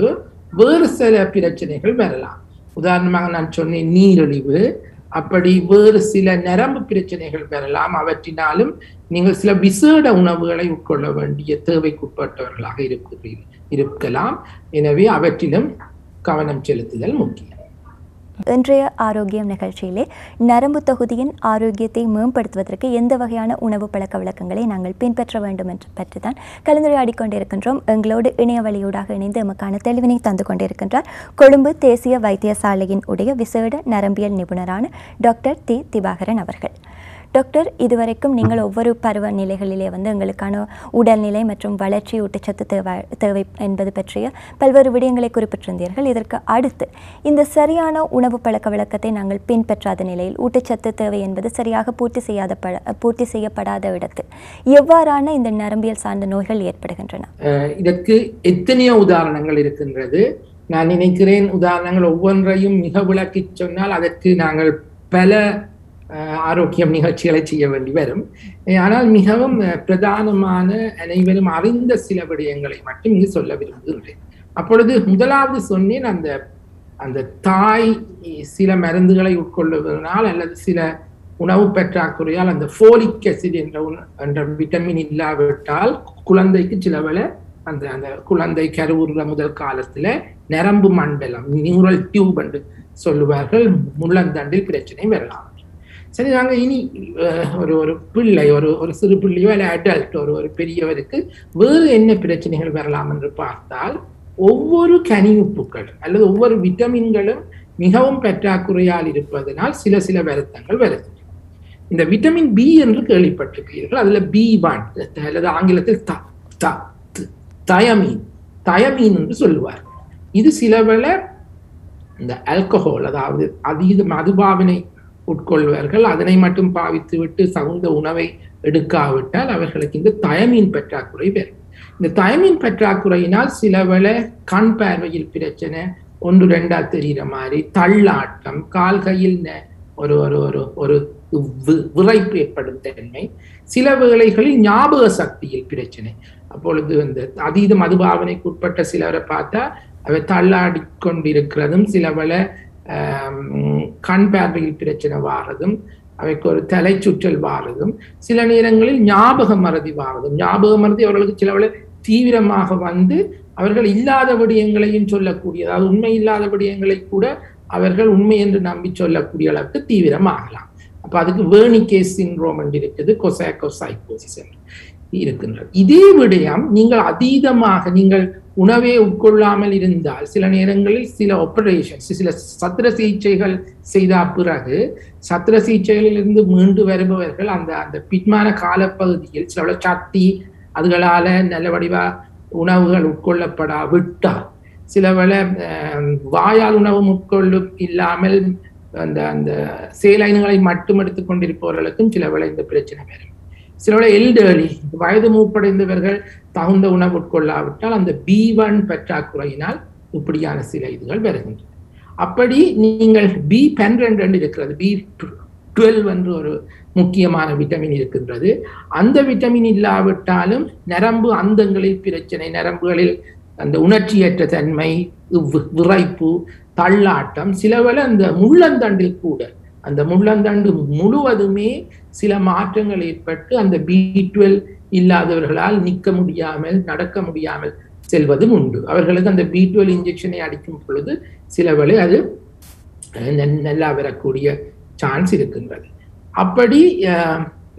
வேறு சில பிரச்சனைகள் வரலாம். உதாரணமாக நான் சொன்னேன் நீரிழிவு, அப்படி வேறு சில நரம்பு பிரச்சனைகள் வரலாம். அவற்றினாலும் நீங்கள் சில விசேட உணவுகளை உட்கொள்ள வேண்டிய தேவைக்குட்பட்டவர்களாக இருக்கலாம். எனவே அவற்றிலும் கவனம் செலுத்துதல் முக்கியம். இன்றைய ஆரோக்கியம் நிகழ்ச்சியிலே நரம்பு தொகுதியின் ஆரோக்கியத்தை மேம்படுத்துவதற்கு எந்த வகையான உணவு பழக்க வழக்கங்களை நாங்கள் பின்பற்ற வேண்டும் என்று பற்றி தான் கலந்துரையாடி கொண்டிருக்கின்றோம். எங்களோடு இணைய வழியூடாக இணைந்து எமக்கான தெளிவினை தந்து கொண்டிருக்கின்றார் கொழும்பு தேசிய வைத்தியசாலையின் உடைய விசேட நரம்பியல் நிபுணரான டாக்டர் தி திவாகரன் அவர்கள். டாக்டர், இதுவரைக்கும் நீங்கள் ஒவ்வொரு பருவ நிலைகளிலே எங்களுக்கான உடல்நிலை மற்றும் வளர்ச்சி, ஊட்டச்சத்து தேவை என்பது பற்றிய பல்வேறு விடயங்களை குறிப்பிட்டிருந்தீர்கள். இதற்கு அடுத்து இந்த சரியான உணவு பழக்க வழக்கத்தை நாங்கள் பின்பற்றாத நிலையில் ஊட்டச்சத்து தேவை என்பது சரியாக பூர்த்தி செய்யப்படாத இடத்து எவ்வாறான இந்த நரம்பியல் சார்ந்த நோய்கள் ஏற்படுகின்றன? இதற்கு எத்தனையோ உதாரணங்கள் இருக்கின்றது. நான் நினைக்கிறேன் உதாரணங்கள் ஒவ்வொன்றையும் மிக விளக்கி சொன்னால் அதற்கு நாங்கள் பல ஆரோக்கியம் நிகழ்ச்சிகளை செய்ய வேண்டி வரும். ஆனால் மிகவும் பிரதானமான, அனைவரும் அறிந்த சில விடயங்களை மட்டும் இங்கு சொல்ல விரும்புகின்றேன். அப்பொழுது முதலாவது சொன்னேன், அந்த தாய் சில மருந்துகளை உட்கொள்ளுவதனால் அல்லது சில உணவு பற்றாக்குறையால் அந்த ஃபோலிக் அசிட் என்ற விட்டமின் இல்லாவிட்டால் குழந்தைக்கு சிலவேளை அந்த குழந்தை கருவுறுற முதல் காலத்துல நரம்பு மண்டலம், நியூரல் டியூப் என்று சொல்லுவார்கள், முள்ளந்தண்டில் பிரச்சனை வரலாம். சரி, நாங்க இனி ஒரு பிள்ளை, ஒரு சிறு பிள்ளையோ அல்ல அடல்ட், ஒரு பெரியவருக்கு வேறு என்ன பிரச்சனைகள் வரலாம் என்று பார்த்தால், ஒவ்வொரு கனி உப்புக்களும் அல்லது ஒவ்வொரு விட்டமின்களும் மிகவும் பற்றாக்குறையால் இருப்பதனால் சில வருத்தங்கள் வருது. இந்த விட்டமின் பி என்று கேள்விப்பட்டிருப்பீர்கள். அதுல B1 அல்லது ஆங்கிலத்தில் தயமீன் தயமீன் என்று சொல்லுவார். இது சிலவேளை இந்த ஆல்கஹால், அதாவது அதீத மதுபாவினை உட்கொள்வார்கள், அதனை மட்டும் பாவித்து விட்டு தகுந்த உணவை எடுக்காவிட்டால் அவர்களுக்கு இந்த தயமீன் பற்றாக்குறை வரும். இந்த தயமீன் பற்றாக்குறையினால் சிலவேளை கண் பார்வையில் பிரச்சனை, ஒன்று ரெண்டா தெரிகிற மாதிரி, தள்ளாட்டம், கால் கையில் ஒரு ஒரு ஒரு ஒரு விரைப்பு ஏற்படும் தன்மை, சில வேளைகளில் ஞாபக சக்தியில் பிரச்சனை. அப்பொழுது இந்த அதீத மதுபாவனைக்கு உட்பட்ட சிலரை பார்த்தா அவை தள்ளாடி கொண்டிருக்கிறதும், சில வேளை கண் பார்வையில் பிரச்சனை வாரதும், அவைக்கு ஒரு தலை சுற்றல் வாரதும், சில நேரங்களில் ஞாபக மறதி வாரதும். ஞாபக மறதி அவர்களுக்கு சில வேளை தீவிரமாக வந்து அவர்கள் இல்லாத விடயங்களையும் சொல்லக்கூடிய, அதாவது உண்மை இல்லாத விடயங்களை கூட அவர்கள் உண்மை என்று நம்பி சொல்லக்கூடிய அளவுக்கு தீவிரமாகலாம். அப்ப அதுக்கு வேர்னிகேஸ் சிண்ட்ரோம் என்று இருக்குது, கொசாக்கோசைகோசிஸ் என்று இருக்கின்றது. இதே விடயம் நீங்கள் அதீதமாக நீங்கள் உணவே உட்கொள்ளாமல் இருந்தால், சில நேரங்களில் சில ஆபரேஷன்ஸ், சில சத்திர சிகிச்சைகள் செய்த பிறகு சத்திர சிகிச்சைகளிலிருந்து மீண்டு வருபவர்கள் அந்த அந்த பின்மான காலப்பகுதியில் சில சக்தி அதுகளால நல்ல வடிவா உணவுகள் உட்கொள்ளப்படா விட்டால், சில வேளை வாயால் உணவு உட்கொள்ளும் இல்லாமல் அந்த அந்த செயலைன்களை மட்டும் எடுத்துக் கொண்டிருப்பவர்களுக்கும் சில வேளை இந்த பிரச்சனை வரும். சில வேளை எல்டர்லி, வயது மூப்படைந்தவர்கள் தகுந்த உணவு உட்கொள்ளாவிட்டால் அந்த B1 பற்றாக்குறையினால் இப்படியான சில இதுகள் வருகின்றன. அப்படி நீங்கள் B12 இருக்கிறது, B12 என்று ஒரு முக்கியமான விட்டமின் இருக்கின்றது. அந்த விட்டமின் இல்லாவிட்டாலும் நரம்பு அந்தங்களில் பிரச்சனை, நரம்புகளில் அந்த உணர்ச்சியற்ற தன்மை, விரைப்பு, தள்ளாட்டம், சிலவேளை அந்த முள்ளந்தண்டில் கூட, அந்த முள்ளந்தண்டு முழுவதுமே சில மாற்றங்கள் ஏற்பட்டு அந்த B12 இல்லாதவர்களால் நிற்க முடியாமல் நடக்க முடியாமல் செல்வதும் உண்டு. அவர்களுக்கு அந்த B12 இன்ஜெக்ஷனை அடிக்கும் பொழுது சிலவேளை அது நல்லா வரக்கூடிய சான்ஸ் இருக்கின்றது. அப்படி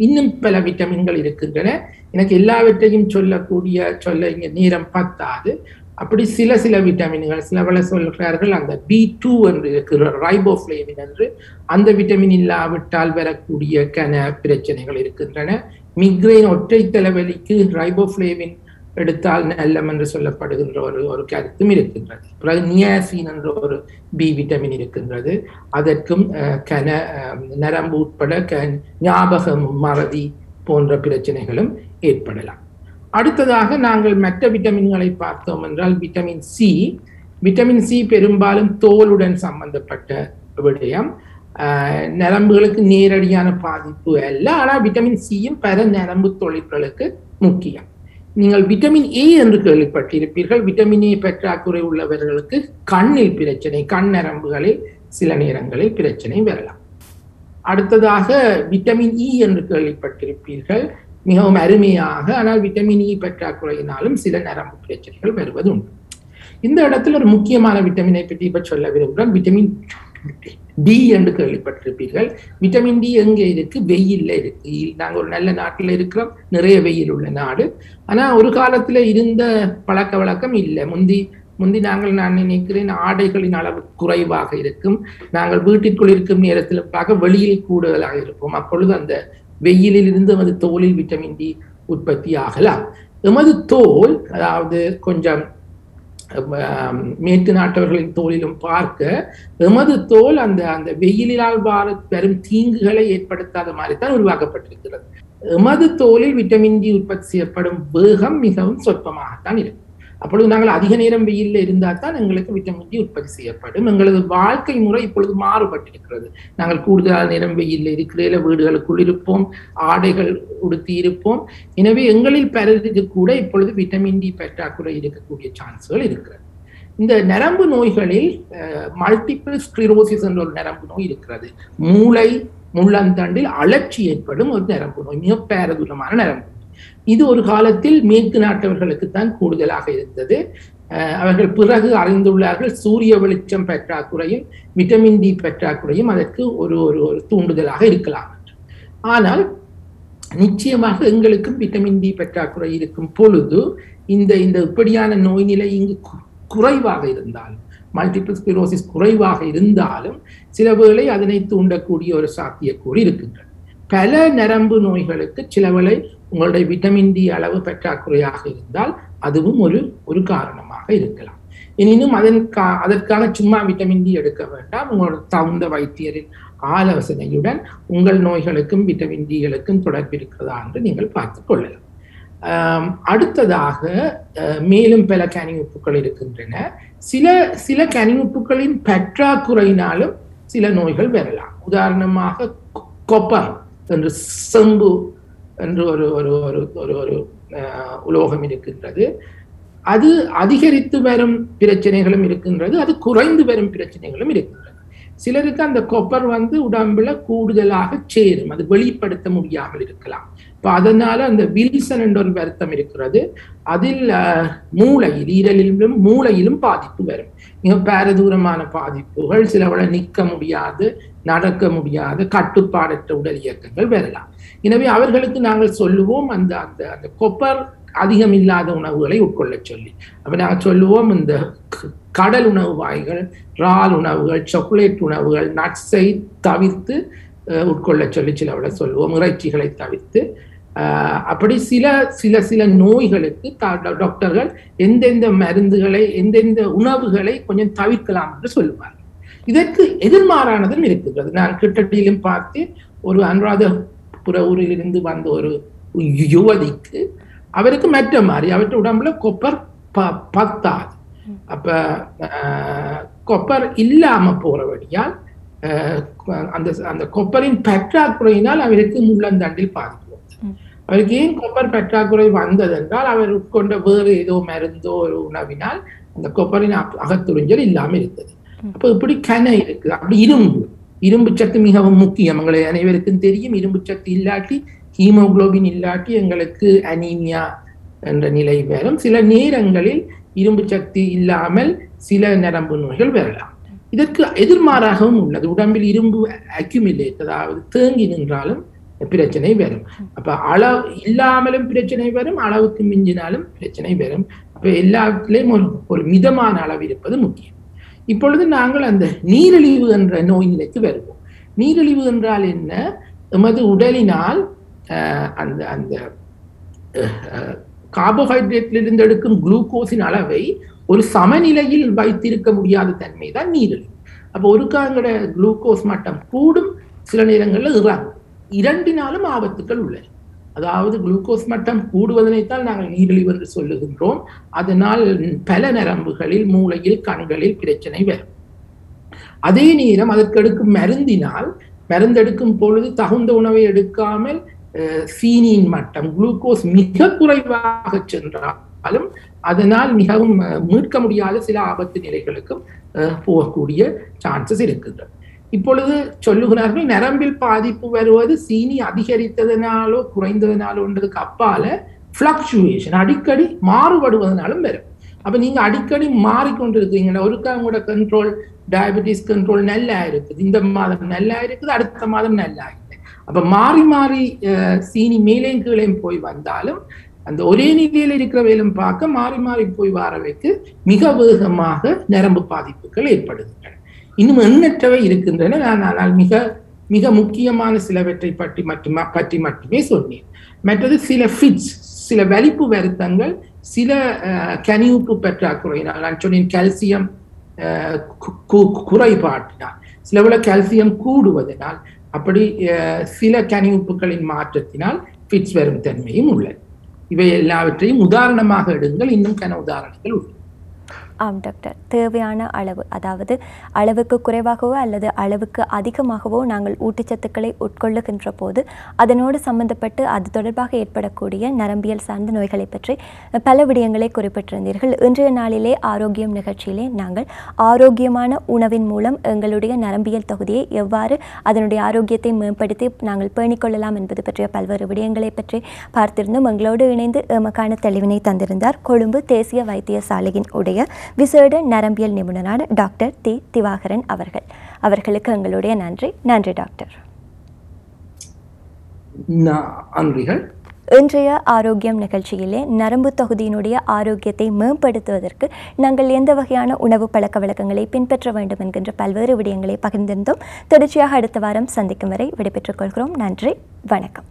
இன்னும் பல விட்டமின்கள் இருக்கின்றன. எனக்கு எல்லாவற்றையும் சொல்ல இங்க நேரம் பத்தாது. அப்படி சில சில விட்டமின்கள் சிலவேளை சொல்கிறார்கள் அந்த B2 என்று இருக்கிற ரைபோஃப்ளேவின் என்று, அந்த விட்டமின் இல்லாவிட்டால் வரக்கூடிய பிரச்சனைகள் இருக்கின்றன. மிக்ரைன், ஒற்றை தலைவலிக்கு ரைபோஃப்ளேவின் எடுத்தால் நல்லம் என்று சொல்லப்படுகின்ற ஒரு கருத்தும் இருக்கின்றது. பிறகு நியாசின் என்ற ஒரு B விட்டமின் இருக்கின்றது, அதற்கும் நரம்பு உட்பட ஞாபகம் மறதி போன்ற பிரச்சனைகளும் ஏற்படலாம். அடுத்ததாக நாங்கள் மற்ற விட்டமின்களை பார்த்தோம் என்றால் விட்டமின் சி. விட்டமின் சி பெரும்பாலும் தோலுடன் சம்பந்தப்பட்ட விடயம், நரம்புகளுக்கு நேரடியான பாதிப்பு அல்ல. ஆனால் விட்டமின் சியும் பல நரம்பு தொழில்களுக்கு முக்கியம். நீங்கள் விட்டமின் ஏ என்று கேள்விப்பட்டிருப்பீர்கள். விட்டமின் ஏ பற்றாக்குறை உள்ளவர்களுக்கு கண்ணில் பிரச்சனை, கண் நரம்புகளில் சில நேரங்களில் பிரச்சனை வரலாம். அடுத்ததாக விட்டமின் இ என்று கேள்விப்பட்டிருப்பீர்கள். மிகவும் அருமையாக, ஆனால் விட்டமின் இ பற்றாக்குறையினாலும் சில நரம்பு பிரச்சனைகள் வருவது உண்டு. இந்த இடத்துல ஒரு முக்கியமான விட்டமினை பற்றி இப்ப சொல்ல விரும்புகிறேன். விட்டமின் டி என்று கேள்விப்பட்டிருப்பீர்கள். விட்டமின் டி எங்கே இருக்கு? வெயில்ல இருக்கு. நாங்கள் ஒரு நல்ல நாட்டில் இருக்கிறோம், நிறைய வெயில் உள்ள நாடு. ஆனா ஒரு காலத்துல இருந்த பழக்க வழக்கம் இல்லை. முந்தி நான் நினைக்கிறேன் ஆடைகளின் அளவு குறைவாக இருக்கும். நாங்கள் வீட்டிற்குள் இருக்கும் நேரத்தில் பார்க்க வெளியில் கூடுதலாக இருப்போம். அப்பொழுது அந்த வெயிலில் இருந்து நமது தோலில் விட்டமின் டி உற்பத்தி ஆகலாம். எமது தோல், அதாவது கொஞ்சம் மேற்கு நாட்டவர்களின் தோலிலும் பார்க்க எமது தோல் அந்த அந்த வெயிலினால் வரும் தீங்குகளை ஏற்படுத்தாத மாதிரி தான் உருவாக்கப்பட்டிருக்கிறது. எமது தோலில் விட்டமின் டி உற்பத்தி செய்யப்படும் வேகம் மிகவும் சொற்பமாகத்தான் இருக்கும். அப்பொழுது நாங்கள் அதிக நேரம் வெயிலில் இருந்தால் தான் எங்களுக்கு விட்டமின் டி உற்பத்தி செய்யப்படும். எங்களது வாழ்க்கை முறை இப்பொழுது மாறுபட்டிருக்கிறது. நாங்கள் கூடுதலான நேரம் வெயிலில் இருக்கிற வீடுகளுக்குள் இருப்போம், ஆடைகள் உடுத்தி இருப்போம். எனவே எங்களில் பலருக்கு கூட இப்பொழுது விட்டமின் டி பற்றாக்குறை இருக்கக்கூடிய சான்ஸ்கள் இருக்கிறது. இந்த நரம்பு நோய்களில் மல்டிபிள் ஸ்க்ளிரோசிஸ் என்ற ஒரு நரம்பு நோய் இருக்கிறது. மூளை முள்ளந்தண்டில் அழற்சி ஏற்படும் ஒரு நரம்பு நோய், மிக பேரதூரமான நரம்பு. இது ஒரு காலத்தில் மேற்கு நாட்டவர்களுக்குத்தான் கூடுதலாக இருந்தது. அவர்கள் பிறகு அறிந்துள்ளார்கள் சூரிய வெளிச்சம் பற்றாக்குறையும் விட்டமின் டி பற்றாக்குறையும் அதற்கு ஒரு ஒரு தூண்டுதலாக இருக்கலாம். ஆனால் நிச்சயமாக எங்களுக்கும் விட்டமின் டி பற்றாக்குறை இருக்கும் பொழுது இந்த இப்படியான நோய் நிலை இங்கு குறைவாக இருந்தாலும், மல்டிபிள் ஸ்க்ளிரோசிஸ் குறைவாக இருந்தாலும் சில வேளை அதனை தூண்டக்கூடிய ஒரு சாத்தியக்கூறு இருக்கின்றது. பல நரம்பு நோய்களுக்கு சிலவேளை உங்களுடைய விட்டமின் டி அளவு பற்றாக்குறையாக இருந்தால் அதுவும் ஒரு காரணமாக இருக்கலாம். எனினும் அதற்கான சும்மா விட்டமின் டி எடுக்க வேண்டாம். உங்களோட தகுந்த வைத்தியரின் ஆலோசனையுடன் உங்கள் நோய்களுக்கும் விட்டமின் டிகளுக்கும் தொடர்பு இருக்கிறதா என்று நீங்கள் பார்த்துக் கொள்ளலாம். அடுத்ததாக மேலும் பல கனிவுப்புகள் இருக்கின்றன. சில கனிவுப்புகளின் பற்றாக்குறையினாலும் சில நோய்கள் வரலாம். உதாரணமாக கொப்பர் என்று செம்பு என்று ஒரு உலோகம் இருக்கின்றது. அது அதிகரித்து வரும் பிரச்சனைகளும் இருக்கின்றது, அது குறைந்து வரும் பிரச்சனைகளும் இருக்கின்றது. சிலருக்கு அந்த கொப்பர் உடம்புல கூடுதலாக சேரும், அது வெளிப்படுத்த முடியாமல் இருக்கலாம். இப்போ அதனால அந்த வில்சன் என்ற ஒரு வருத்தம் இருக்கிறது. அதில் மூளையில், ஈரலிலும் மூளையிலும் பாதிப்பு வரும். மிக பாரதூரமான பாதிப்புகள், சிலவளை நிற்க முடியாது, நடக்க முடியாது, கட்டுப்பாடற்ற உடல் இயக்கங்கள் வரலாம். எனவே அவர்களுக்கு நாங்கள் சொல்லுவோம் அந்த அந்த அந்த கொப்பர் அதிகம் இல்லாத உணவுகளை உட்கொள்ள சொல்லி. அப்ப நாங்கள் சொல்லுவோம் இந்த கடல் உணவு வாய்கள், இறால் உணவுகள், சாக்லேட் உணவுகள், நட்ஸை தவிர்த்து உட்கொள்ள சொல்லி சிலவளை சொல்லுவோம், இறைச்சிகளை தவிர்த்து. அப்படி சில நோய்களுக்கு டாக்டர்கள் எந்தெந்த மருந்துகளை, எந்தெந்த உணவுகளை கொஞ்சம் தவிர்க்கலாம் என்று சொல்லுவார்கள். இதற்கு எதிர்மாறானதும் இருக்கிறது. நான் கிட்டடியிலும் பார்த்து ஒரு அனுராதபுர ஊரிலிருந்து வந்த ஒரு யுவதிக்கு, அவருக்கு மற்ற மாதிரி அவற்றை உடம்புல கொப்பர் பத்தாது. அப்ப கொப்பர் இல்லாம போறபடியால் அந்த கொப்பரின் பற்றாக்குறையினால் அவருக்கு முள்ளந்தண்டில் பாதிப்பு வந்தது. அவருக்கு ஏன் கொப்பர் பற்றாக்குறை வந்தது என்றால், அவர் உட்கொண்ட வேறு ஏதோ மருந்தோ ஒரு உணவினால் அந்த கொப்பரின் அகத்துறிஞ்சல் இல்லாமல் இருந்தது. அப்ப இப்படி கனை இருக்கு. அப்படி இரும்பு சத்து மிகவும் முக்கியம். எங்களை அனைவருக்கும் தெரியும், இரும்பு சத்து இல்லாட்டி, ஹீமோகுளோபின் இல்லாட்டி எங்களுக்கு அனீமியா என்ற நிலை வரும். சில நேரங்களில் இரும்பு சக்தி இல்லாமல் சில நரம்பு நோய்கள் வரலாம். இதற்கு எதிர்மாறாகவும் உள்ளது. உடம்பில் இரும்பு அக்யூமிலேட், அதாவது தேங்கி நின்றாலும் பிரச்சனை வரும். அப்ப அளவு இல்லாமலும் பிரச்சனை வரும், அளவுக்கு மிஞ்சினாலும் பிரச்சனை வரும். அப்ப எல்லாத்திலையும் ஒரு மிதமான அளவு இருப்பது முக்கியம். இப்பொழுது நாங்கள் அந்த நீரிழிவு என்ற நோய் நிலைக்கு வருவோம். நீரிழிவு என்றால் என்ன? எமது உடலினால் அந்த அந்த கார்போஹைட்ரேட்டிலிருந்து எடுக்கும் குளுக்கோஸின் அளவை ஒரு சமநிலையில் வைத்திருக்க முடியாத தன்மை தான் நீரிழிவு. அப்போ ஒருக்காங்கட குளுக்கோஸ் மட்டம் கூடும், சில நேரங்களில் இறங்கும். இரண்டினாலும் ஆபத்துக்கள் உள்ளன. அதாவது குளுக்கோஸ் மட்டம் கூடுவதனைத்தான் நாங்கள் நீரிழிவு என்று சொல்லுகின்றோம். அதனால் பல நரம்புகளில், மூளையில், கண்களில் பிரச்சனை வரும். அதே நேரம் அதற்கு எடுக்கும் மருந்தெடுக்கும் பொழுது தகுந்த உணவை எடுக்காமல் சீனியின் மட்டம், குளுக்கோஸ் மிக குறைவாக சென்றாலும் அதனால் மிகவும் மீட்க முடியாத சில ஆபத்து நிலைகளுக்கும் போகக்கூடிய சான்சஸ் இருக்கின்றது. இப்பொழுது சொல்லுகிறார்கள், நரம்பில் பாதிப்பு வருவது சீனி அதிகரித்ததனாலோ குறைந்ததனாலோன்றதுக்கு அப்பால பிளக்சுவேஷன், அடிக்கடி மாறுபடுவதனாலும் வரும். அப்ப நீங்க அடிக்கடி மாறிக்கொண்டிருக்கீங்கன்னா, ஒருக்கா உங்களோட கண்ட்ரோல், டயபெட்டிஸ் கண்ட்ரோல் நல்லா இருக்குது, இந்த மாதம் நல்லா இருக்குது, அடுத்த மாதம் நல்லா இருக்குது. அப்ப மாறி மாறி சீனி மேலேயும் கீழேயும் போய் வந்தாலும் அந்த ஒரே நிலையில இருக்கிறவையிலும் பார்க்க மாறி மாறி போய் வரவைக்கு மிக வேகமாக நரம்பு பாதிப்புகள் ஏற்படுகின்றன. இன்னும் எண்ணற்றவை இருக்கின்றன. ஆனால் மிக மிக முக்கியமான சிலவற்றை பற்றி மட்டுமே சொன்னேன். மற்றது சில ஃபிட்ஸ், சில வலிப்பு வருத்தங்கள், சில கனிவுப்பு பற்றாக்குறையினால், நான் சொன்னேன் கால்சியம் குறைபாட்டினால், சிலவுல கால்சியம் கூடுவதனால், அப்படி சில கனிவுப்புகளின் மாற்றத்தினால் ஃபிட்ஸ் வரும் தன்மையும் உள்ளது. இவை எல்லாவற்றையும் உதாரணமாக எடுங்கள். இன்னும் கன உதாரணங்கள் உள்ளன. ஆம் டாக்டர், தேவையான அளவு, அதாவது அளவுக்கு குறைவாகவோ அல்லது அளவுக்கு அதிகமாகவோ நாங்கள் ஊட்டச்சத்துக்களை உட்கொள்ளுகின்ற போது அதனோடு சம்பந்தப்பட்டு அது தொடர்பாக ஏற்படக்கூடிய நரம்பியல் சார்ந்த நோய்களை பற்றி பல விடயங்களை குறிப்பிட்டிருந்தீர்கள். இன்றைய நாளிலே ஆரோக்கியம் நிகழ்ச்சியிலே நாங்கள் ஆரோக்கியமான உணவின் மூலம் எங்களுடைய நரம்பியல் தொகுதியை எவ்வாறு அதனுடைய ஆரோக்கியத்தை மேம்படுத்தி நாங்கள் பேணிக்கொள்ளலாம் என்பது பற்றிய பல்வேறு விடயங்களை பற்றி பார்த்திருந்தோம். எங்களோடு இணைந்து எமக்கான தெளிவினை தந்திருந்தார் கொழும்பு தேசிய வைத்தியசாலையின் உடைய விசேட நரம்பியல் நிபுணரான டாக்டர் தி திவாகரன் அவர்கள். அவர்களுக்கு எங்களுடைய நன்றி. நன்றி டாக்டர். நன்றிகள். இன்றைய ஆரோக்கியம் நிகழ்ச்சியிலே நரம்பு தொகுதியினுடைய ஆரோக்கியத்தை மேம்படுத்துவதற்கு நாங்கள் எந்த வகையான உணவு பழக்க வழக்கங்களை பின்பற்ற வேண்டும் என்கின்ற பல்வேறு விடயங்களை பகிர்ந்திருந்தோம். தொடர்ச்சியாக அடுத்த வாரம் சந்திக்கும் வரை விடைபெற்றுக் கொள்கிறோம். நன்றி, வணக்கம்.